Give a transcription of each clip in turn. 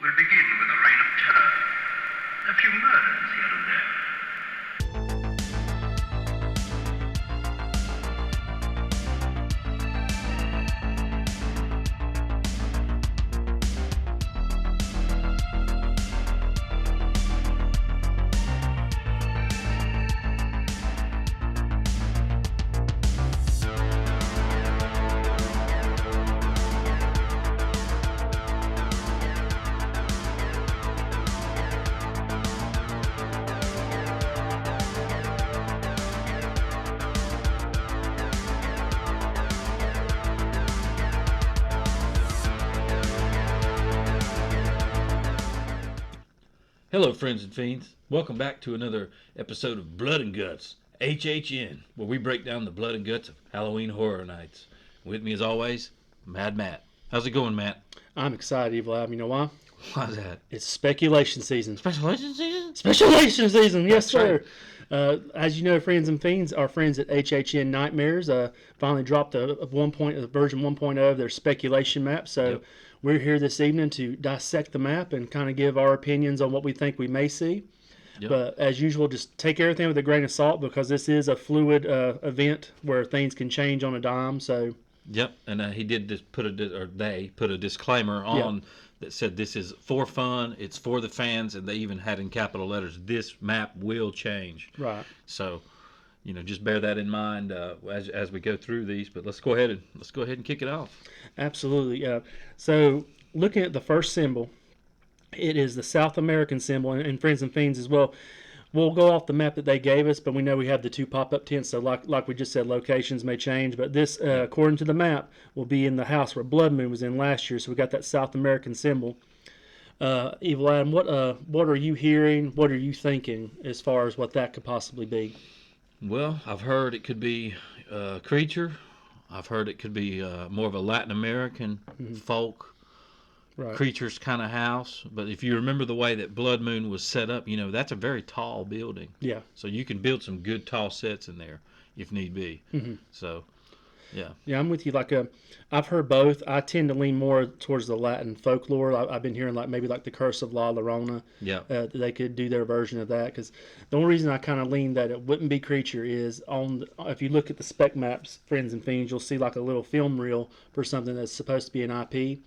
We'll begin with a reign of terror. A few murders here and there. Hello, friends and fiends. Welcome back to another episode of Blood and Guts, HHN, where we break down the blood and guts of Halloween Horror Nights. With me, as always, Mad Matt. How's it going, Matt? I'm excited, Evil Ab. You know why? Why's that? It's speculation season. Speculation season? Speculation season, yes, That's sir. As you know, friends and fiends, our friends at HHN Nightmares finally dropped a version 1.0 of their speculation map. So Yep. we're here this evening to dissect the map and kind of give our opinions on what we think we may see. Yep. But as usual, just take everything with a grain of salt because this is a fluid event where things can change on a dime. So Yep, and he did just they put a disclaimer on that said this is for fun, it's for the fans, and they even had in capital letters, this map will change. right. So, just bear that in mind as we go through these. But let's go ahead and kick it off. Absolutely. So looking at the first symbol, it is the South American symbol, and Friends and Fiends as well. We'll go off the map that they gave us, but we know we have the two pop-up tents, so like we just said, locations may change. But this, according to the map, will be in the house where Blood Moon was in last year, so we got that South American symbol. Evil Adam, what are you hearing? What are you thinking as far as what that could possibly be? Well, I've heard it could be creature. I've heard it could be more of a Latin American folk Right. creatures kind of house. But if you remember the way that Blood Moon was set up, that's a very tall building. Yeah. So you can build some good tall sets in there if need be. So, yeah. Yeah, I'm with you. I've heard both. I tend to lean more towards the Latin folklore. I've been hearing maybe the Curse of La Llorona. Yeah. They could do their version of that because the only reason I kind of lean that it wouldn't be creature is if you look at the spec maps, Friends and Fiends, you'll see a little film reel for something that's supposed to be an IP.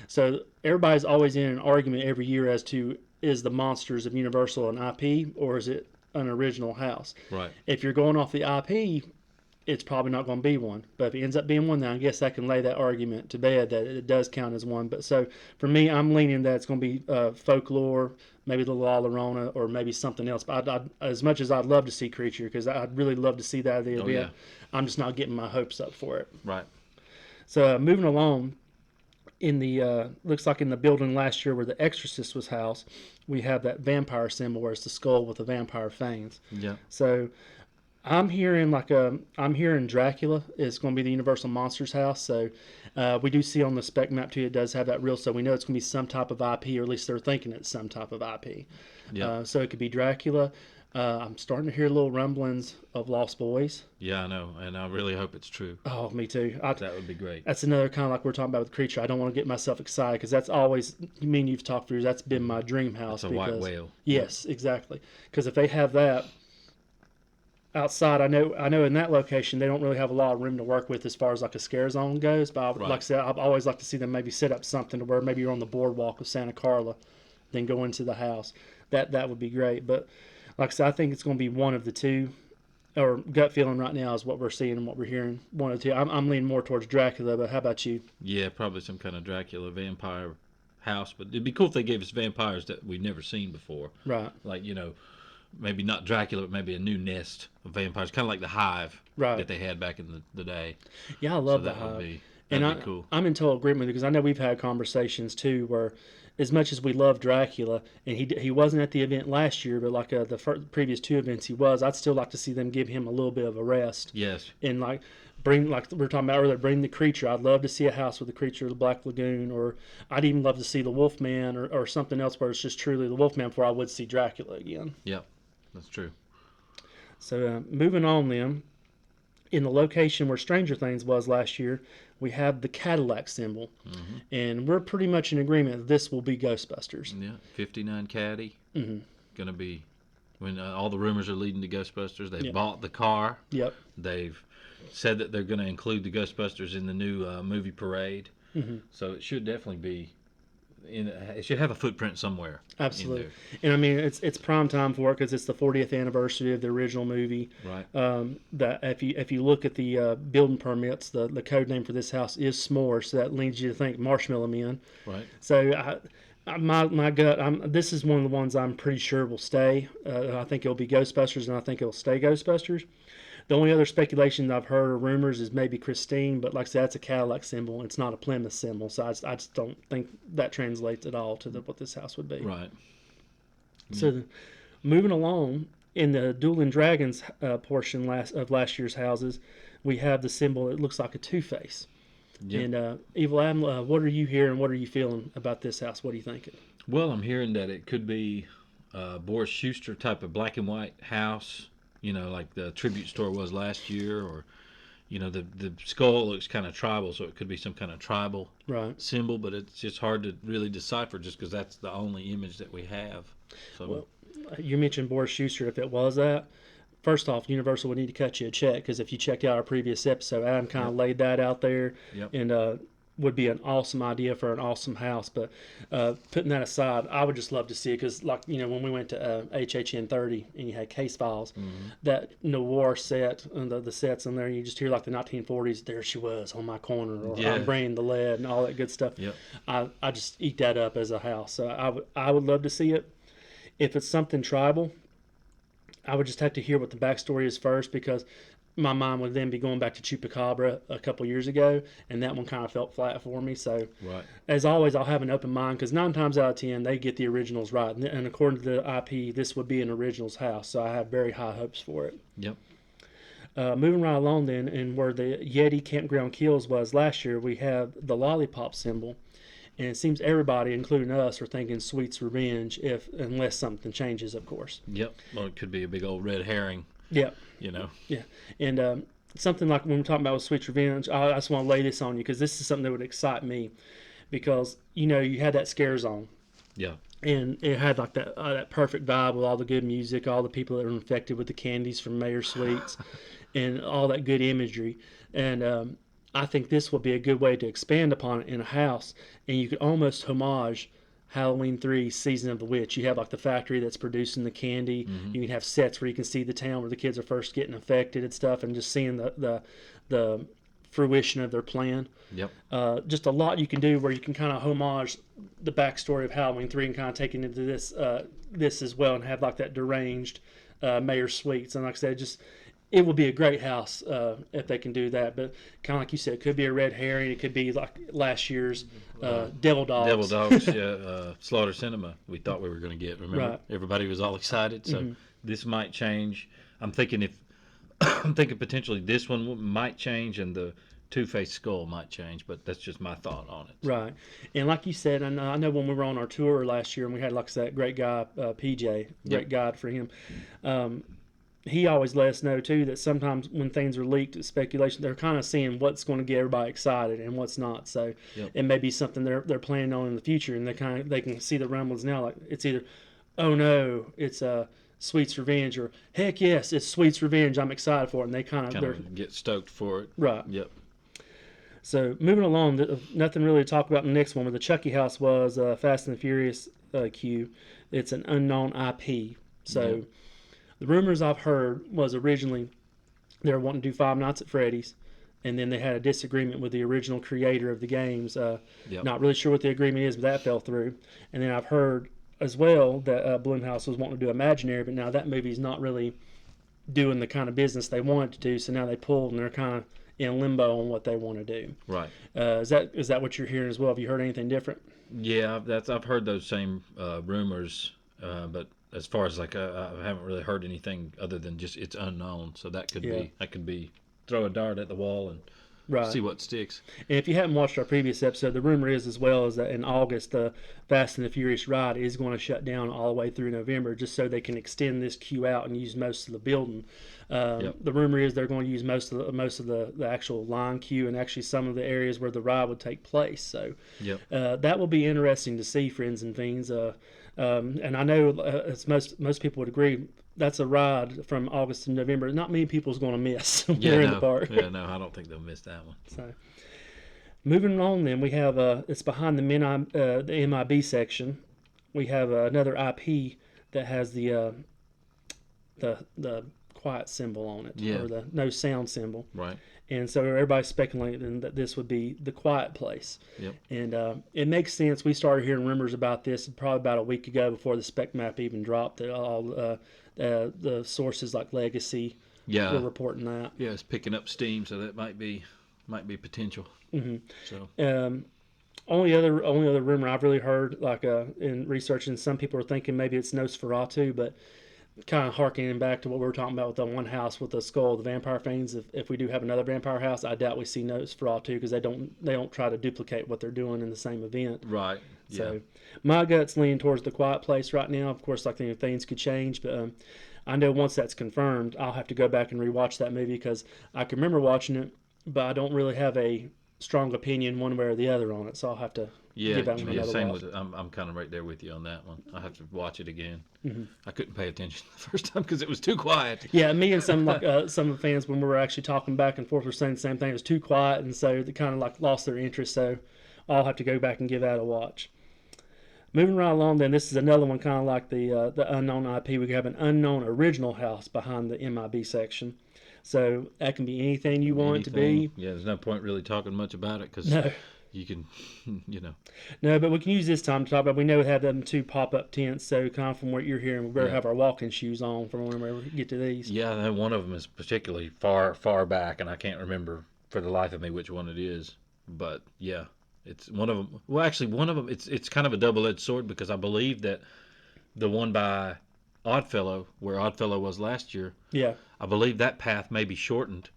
So everybody's always in an argument every year as to is the Monsters of Universal an IP or is it an original house? Right. If you're going off the IP, it's probably not going to be one. But if it ends up being one, then I guess I can lay that argument to bed that it does count as one. But so for me, I'm leaning that it's going to be folklore, maybe the La Llorona, or maybe something else. But as much as I'd love to see creature, because I'd really love to see that at the event, yeah. I'm just not getting my hopes up for it. Right. So moving along, in the looks like in the building last year where the Exorcist was housed, we have that vampire symbol where it's the skull with the vampire fangs. Yeah. So I'm hearing Dracula is going to be the Universal Monsters house. So we do see on the spec map too, it does have that real. So we know it's going to be some type of IP, or at least they're thinking it's some type of IP. Yeah. So it could be Dracula. I'm starting to hear little rumblings of Lost Boys. Yeah, I know, and I really hope it's true. Oh, me too. That would be great. That's another kind of like we're talking about with creature. I don't want to get myself excited because that's always, me and you've talked through, that's been my dream house. It's a white whale. Yes, exactly. Because if they have that outside, I know in that location they don't really have a lot of room to work with as far as a scare zone goes. But like I said, I'd always like to see them maybe set up something to where maybe you're on the boardwalk of Santa Carla, then go into the house. That would be great. But like I said, I think it's going to be one of the two. Or gut feeling right now is what we're seeing and what we're hearing. One of the two. I'm leaning more towards Dracula, but how about you? Yeah, probably some kind of Dracula vampire house. But it'd be cool if they gave us vampires that we've never seen before. Right. Maybe not Dracula, but maybe a new nest of vampires, kind of like the Hive that they had back in the day. Yeah, I love so the Hive. That'd be cool. I'm in total agreement with you because I know we've had conversations too where as much as we love Dracula, and he wasn't at the event last year, but the previous two events he was, I'd still like to see them give him a little bit of a rest. Yes. And bring, like we were talking about earlier, bring the creature. I'd love to see a house with the creature of the Black Lagoon, or I'd even love to see the Wolfman or something else where it's just truly the Wolfman before I would see Dracula again. Yep, that's true. So moving on then, in the location where Stranger Things was last year, we have the Cadillac symbol, and we're pretty much in agreement that this will be Ghostbusters. Yeah, 59 Caddy. Mhm. Going to be, when all the rumors are leading to Ghostbusters. They Yep. bought the car. Yep. They've said that they're going to include the Ghostbusters in the new movie parade. Mhm. So it should definitely be, it should have a footprint somewhere. Absolutely. And I mean, it's prime time for it because it's the 40th anniversary of the original movie. Right. That if you look at the building permits, the code name for this house is S'more, so that leads you to think Marshmallow Man. Right. So my gut, this is one of the ones I'm pretty sure will stay. I think it'll be Ghostbusters, and I think it'll stay Ghostbusters. The only other speculation I've heard or rumors is maybe Christine, but like I said, that's a Cadillac symbol. It's not a Plymouth symbol, so I just don't think that translates at all to what this house would be. Right. So, moving along in the Dueling Dragons portion of last year's houses, we have the symbol. It looks like a two-face. Yep. And Evil Adam, what are you hearing? What are you feeling about this house? What are you thinking? Well, I'm hearing that it could be Boris Schuster type of black and white house, like the tribute store was last year, or, the skull looks kind of tribal, so it could be some kind of tribal Right. symbol, but it's just hard to really decipher just because that's the only image that we have. So, Well, you mentioned Boris Schuster. If it was that, first off, Universal would need to cut you a check because if you checked out our previous episode, Adam kind of laid that out there, Yep. and would be an awesome idea for an awesome house. But putting that aside, I would just love to see it because, like, when we went to HHN 30 and you had Case Files, that noir set and the sets in there, you just hear like the 1940s. There she was on my corner, or Yeah. I'm bringing the lead and all that good stuff. Yep. I just eat that up as a house. So I would love to see it. If it's something tribal, I would just have to hear what the backstory is first because my mind would then be going back to Chupacabra a couple years ago, and that one kind of felt flat for me. So, Right. as always, I'll have an open mind because 9 times out of 10 they get the originals right, and according to the IP, this would be an originals house. So I have very high hopes for it. Yep. Moving right along then, and where the Yeti Campground Kills was last year, we have the lollipop symbol. And it seems everybody, including us, are thinking Sweet's Revenge, unless something changes, of course. Yep. Well, it could be a big old red herring, Yeah, Yeah. and something like when we're talking about with Sweet's Revenge, I just want to lay this on you because this is something that would excite me, because you had that scare zone, Yeah. and it had like that perfect vibe with all the good music, all the people that were infected with the candies from Mayor Sweets, and all that good imagery, and I think this would be a good way to expand upon it in a house, and you could almost homage Halloween 3 Season of the Witch. You have like the factory that's producing the candy. You can have sets where you can see the town where the kids are first getting infected and stuff, and just seeing the fruition of their plan. Yep. Just a lot you can do where you can kind of homage the backstory of Halloween 3 and kind of take it into this as well, and have like that deranged Mayor Sweets. And like I said, it would be a great house if they can do that. But kind of like you said, it could be a red herring. It could be like last year's Devil Dogs. Devil Dogs, yeah. Slaughter Cinema, we thought we were going to get. Remember, Right. Everybody was all excited. So this might change. I'm thinking potentially this one might change and the two-faced skull might change, but that's just my thought on it. Right. And like you said, I know when we were on our tour last year and we had, like I said, that great guy, PJ, great guide for him. He always let us know too that sometimes when things are leaked, speculation, they're kind of seeing what's going to get everybody excited and what's not. So it may be something they're planning on in the future, and they can see the rumblings now. Like it's either, oh no, it's Sweet's Revenge, or heck yes, it's Sweet's Revenge. I'm excited for it, and they kind of get stoked for it. Right. Yep. So moving along, nothing really to talk about in the next one. Where the Chucky house was Fast and the Furious queue. It's an unknown IP. So the rumors I've heard was originally they were wanting to do Five Nights at Freddy's, and then they had a disagreement with the original creator of the games. Not really sure what the agreement is, but that fell through. And then I've heard as well that Blumhouse was wanting to do Imaginary, but now that movie's not really doing the kind of business they wanted to do, so now they pulled and they're kind of in limbo on what they want to do. Right. Is that what you're hearing as well? Have you heard anything different? Yeah, I've heard those same rumors, but as far as I haven't really heard anything other than just it's unknown. So that could be throw a dart at the wall and Right. see what sticks. And if you haven't watched our previous episode, the rumor is as well is that in August the Fast and the Furious ride is going to shut down all the way through November, just so they can extend this queue out and use most of the building. Yep. The rumor is they're going to use most of the actual line queue and actually some of the areas where the ride would take place. So Yep. that will be interesting to see, friends and fiends. And I know as most people would agree, that's a ride from August to November. Not many people's going to miss when Yeah, they're in no, the park. yeah, no, I don't think they'll miss that one. So, moving on, then we have it's behind the MIB section. We have another IP that has the quiet symbol on it, Yeah. or the no sound symbol. Right. And so everybody's speculating that this would be the quiet place. Yep. And it makes sense. We started hearing rumors about this probably about a week ago before the spec map even dropped. That all the sources like Legacy Yeah. were reporting that. Yeah, it's picking up steam, so that might be potential. Mm-hmm. So Only other rumor I've really heard, like in researching, some people are thinking maybe it's Nosferatu, but kind of harkening back to what we were talking about with the one house with the skull, the vampire fiends. If we do have another vampire house, I doubt we see Nosferatu because they don't try to duplicate what they're doing in the same event. right. Yeah. So my gut's leaning towards the quiet place right now. Of course, like things could change, but I know once that's confirmed, I'll have to go back and rewatch that movie because I can remember watching it, but I don't really have a strong opinion one way or the other on it. So I'll have to Yeah, give that one another same watch. with it. I'm kind of right there with you on that one. I have to watch it again. Mm-hmm. I couldn't pay attention the first time because it was too quiet. Yeah, me and some some of the fans when we were actually talking back and forth were saying the same thing. It was too quiet, and so they kind of like lost their interest. So I'll have to go back and give that a watch. Moving right along, then this is another one kind of like the unknown IP. We have an unknown original house behind the MIB section, so that can be anything you want it to be. Yeah, there's no point really talking much about it because No, you can, no, but we can use this time to talk about. We know we have them two pop-up tents, so kind of from what you're hearing, we better Yeah. have our walking shoes on for when we get to these. Yeah, I know one of them is particularly far back, and I can't remember for the life of me which one it is. But yeah, it's one of them. Well, actually, one of them. It's kind of a double-edged sword because I believe that the one by Oddfellow, where Oddfellow was last year, Yeah, I believe that path may be shortened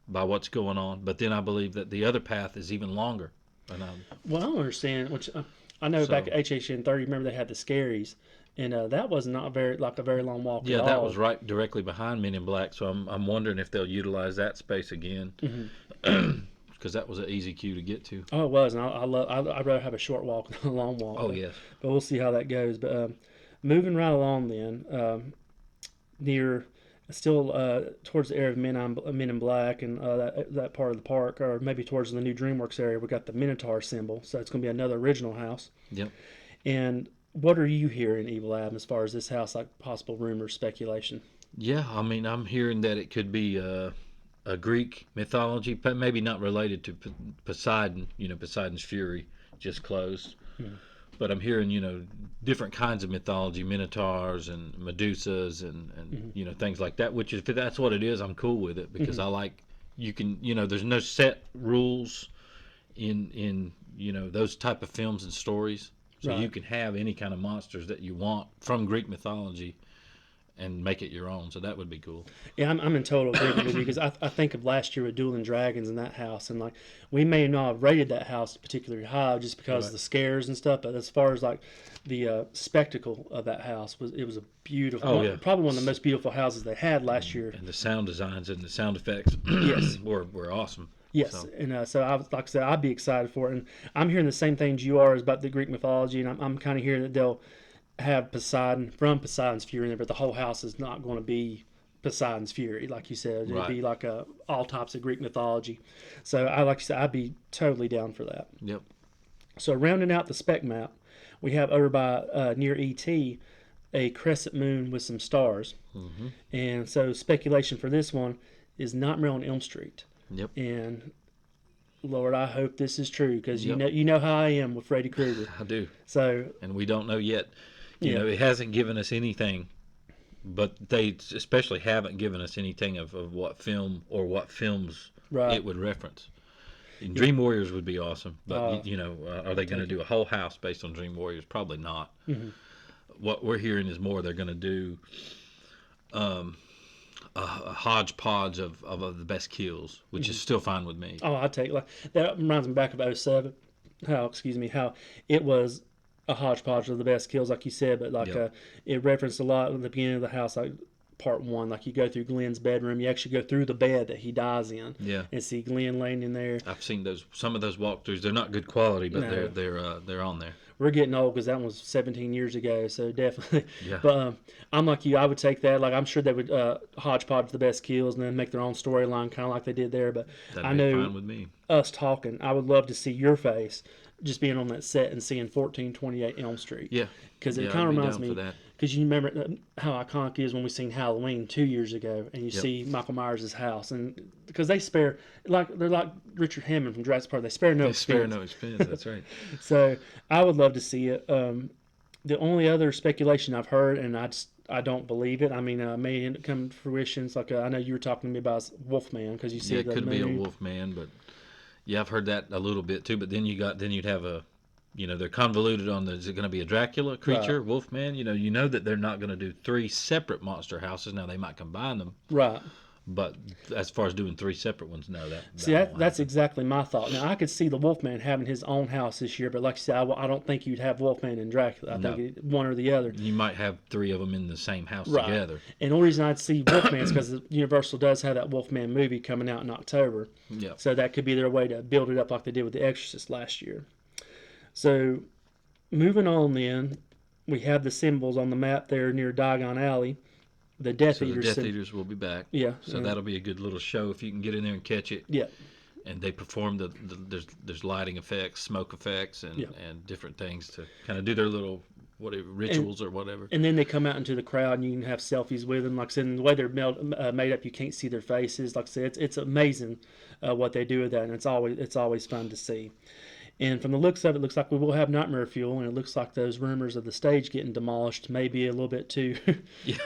by what's going on. But then I believe that the other path is even longer. And well, I don't understand. Which I know So- back at HHN 30, remember they had the scaries, and that was not a very long walk. yeah, at that all. was right directly behind Men in Black. So I'm wondering if they'll utilize that space again. Because that was an easy queue to get to. Oh, it was, and I'd rather have a short walk than a long walk. Oh, but, yes. but we'll see how that goes. But moving right along, then near still towards the area of Men in Black and that part of the park, or maybe towards the new DreamWorks area, we got the Minotaur symbol. So it's going to be another original house. Yep. And what are you hearing, Evil Ab, as far as this house, like possible rumors, speculation? Yeah, I mean, I'm hearing that it could be a Greek mythology, but maybe not related to Poseidon. Poseidon's fury just closed. But I'm hearing, different kinds of mythology, minotaurs and Medusas and things like that. Which if that's what it is, I'm cool with it because I like there's no set rules in those type of films and stories. So Right. you can have any kind of monsters that you want from Greek mythology and make it your own. So that would be cool. Yeah, I'm in total agreement with you because I think of last year with Dueling Dragons in that house, and like we may not have rated that house particularly high just because of the scares and stuff. But as far as like the spectacle of that house it was a beautiful, Oh, yeah. probably one of the most beautiful houses they had last year. And the sound designs and the sound effects Yes. were awesome. Yes, So- and so like I said, I'd be excited for it. And I'm hearing the same things you are about the Greek mythology, and I'm kind of hearing that they'll have Poseidon from Poseidon's fury, but the whole house is not going to be Poseidon's fury, like you said. It'd be like all types of Greek mythology. So like you said, I'd be totally down for that. Yep. So rounding out the spec map, we have over by near ET a crescent moon with some stars, and so speculation for this one is Nightmare on Elm Street. Yep. And Lord, I hope this is true because Yep. you know how I am with Freddy Krueger. I do. So And we don't know yet. Yeah. It hasn't given us anything, but they especially haven't given us anything of what film or what films Right. it would reference. And Dream Warriors would be awesome, but are they going to do a whole house based on Dream Warriors? Probably not. What we're hearing is more they're going to do a hodgepodge of the best kills, which is still fine with me. Oh, I take like that reminds me back of '07. How it was a hodgepodge of the best kills, like you said, but like Yep. it referenced a lot in the beginning of the house, like part one, like you go through Glenn's bedroom, you actually go through the bed that he dies in, Yeah. and see Glenn laying in there. I've seen some of those walkthroughs. They're not good quality, but No. they're on there. We're getting old because that one was 17 years ago, so definitely. Yeah. But I'm like you, I would take that. Like I'm sure they would hodgepodge the best kills and then make their own storyline, kind of like they did there. But That'd I be know fine with me. us talking, I would love to see your face just being on that set and seeing 1428 Elm Street. Yeah. Because it Yeah, kind I'd of be reminds down me, for that. because you remember how iconic it is when we seen Halloween 2 years ago, and you Yep. see Michael Myers' house, and because they spare, they're like Richard Hammond from Jurassic Park, they spare no They expense. spare no expense. That's right. So I would love to see it. The only other speculation I've heard, and I don't believe it. I mean, may end up coming to fruition. It's like I know you were talking to me about Wolfman because you see Yeah, it the could be a moon. wolf man, but yeah, I've heard that a little bit too. But then you'd have a, they're convoluted on is it going to be a Dracula creature, wolf man? You know that they're not going to do 3 separate monster houses. Now they might combine them, Right. but as far as doing 3 separate ones, no, that See, won't that's happen. exactly my thought. Now I could see the Wolfman having his own house this year, but like you said, I don't think you'd have Wolfman and Dracula. I No. think one or the other. You might have 3 of them in the same house Right. together. And the only reason I'd see Wolfman is because Universal does have that Wolfman movie coming out in October. Yeah. So that could be their way to build it up like they did with The Exorcist last year. So moving on then, we have the symbols on the map there near Diagon Alley. The Death So the Eaters. Death Eaters will be back. Yeah. So yeah, that'll be a good little show if you can get in there and catch it. yeah. And they perform there's lighting effects, smoke effects, and Yeah. and different things to kind of do their little rituals or whatever. And then they come out into the crowd and you can have selfies with them. Like I said, the way they're made up, you can't see their faces. Like I said, it's amazing what they do with that, and it's always fun to see. And from the looks of it, looks like we will have Nightmare Fuel, and it looks like those rumors of the stage getting demolished may be a little bit too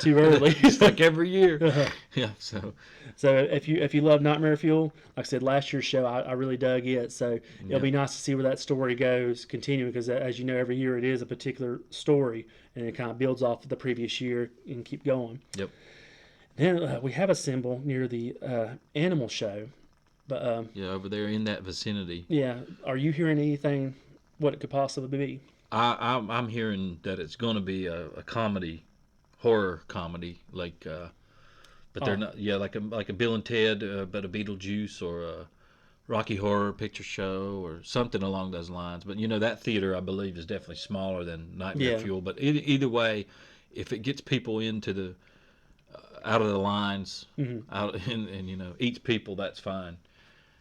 too early. It's like every year. Yeah. So So if you love Nightmare Fuel, like I said, last year's show I really dug it. So it'll be nice to see where that story goes, continuing because as you know, every year it is a particular story, and it kind of builds off of the previous year and keep going. yep. Then we have a symbol near the animal show, but Yeah, over there in that vicinity. yeah, are you hearing anything? What it could possibly be? I'm hearing that it's going to be a comedy, horror comedy, like, but they're Oh. not. Yeah, like a Bill and Ted, but a Beetlejuice or a Rocky Horror Picture Show or something along those lines. But that theater, I believe, is definitely smaller than Nightmare Yeah. Fuel. But either way, if it gets people into the out of the lines, out and eats people, that's fine.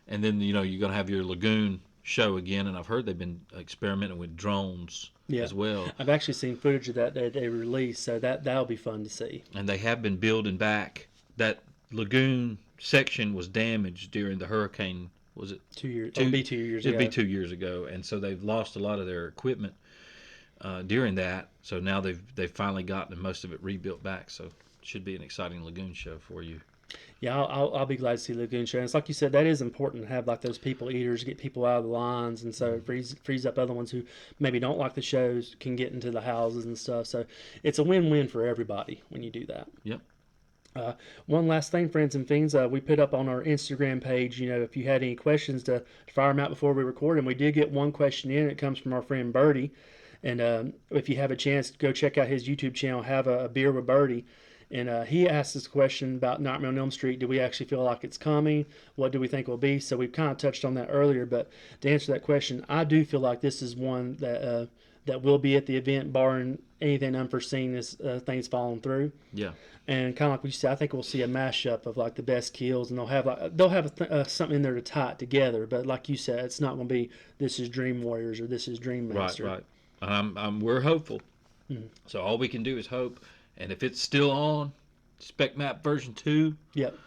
And then you're gonna have your lagoon show again, and I've heard they've been experimenting with drones Yeah. as well. I've actually seen footage of that they released, so that'll be fun to see. And they have been building back. That lagoon section was damaged during the hurricane. Was it 2 years. Two- It'll be 2 years It'd ago. be 2 years ago, and so they've lost a lot of their equipment during that. So now they've finally gotten most of it rebuilt back. So it should be an exciting lagoon show for you. Yeah, I'll be glad to see Lagoon Show. And it's like you said, that is important to have like those people eaters, get people out of the lines, and so it frees up other ones who maybe don't like the shows can get into the houses and stuff. So it's a win-win for everybody when you do that. Yep. One last thing, friends and fiends, we put up on our Instagram page, if you had any questions to fire them out before we record, and we did get one question in. It comes from our friend Birdie, and if you have a chance, go check out his YouTube channel, Have a Beer with Birdie. And he asked this question about Nightmare on Elm Street. Do we actually feel like it's coming? What do we think will be? So we've kind of touched on that earlier, but to answer that question, I do feel like this is one that will be at the event, barring anything unforeseen as things falling through. Yeah. And kind of like we said, I think we'll see a mashup of like the best kills, and they'll have something in there to tie it together. But like you said, it's not going to be this is Dream Warriors or this is Dream Master. Right. We're hopeful. So all we can do is hope. And if it's still on, Spec Map version 2, Yep.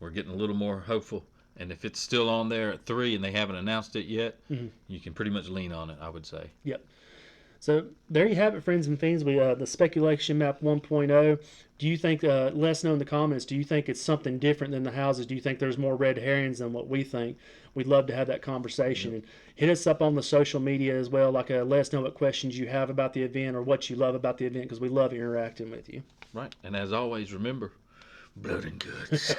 we're getting a little more hopeful. And if it's still on there at 3 and they haven't announced it yet, you can pretty much lean on it, I would say. Yep. So there you have it, friends and fiends. We the speculation map 1.0. Do you think? Let us know in the comments. Do you think it's something different than the houses? Do you think there's more red herrings than what we think? We'd love to have that conversation, and hit us up on the social media as well. Like let us know what questions you have about the event or what you love about the event, because we love interacting with you. Right. And as always, remember, Blood and guts.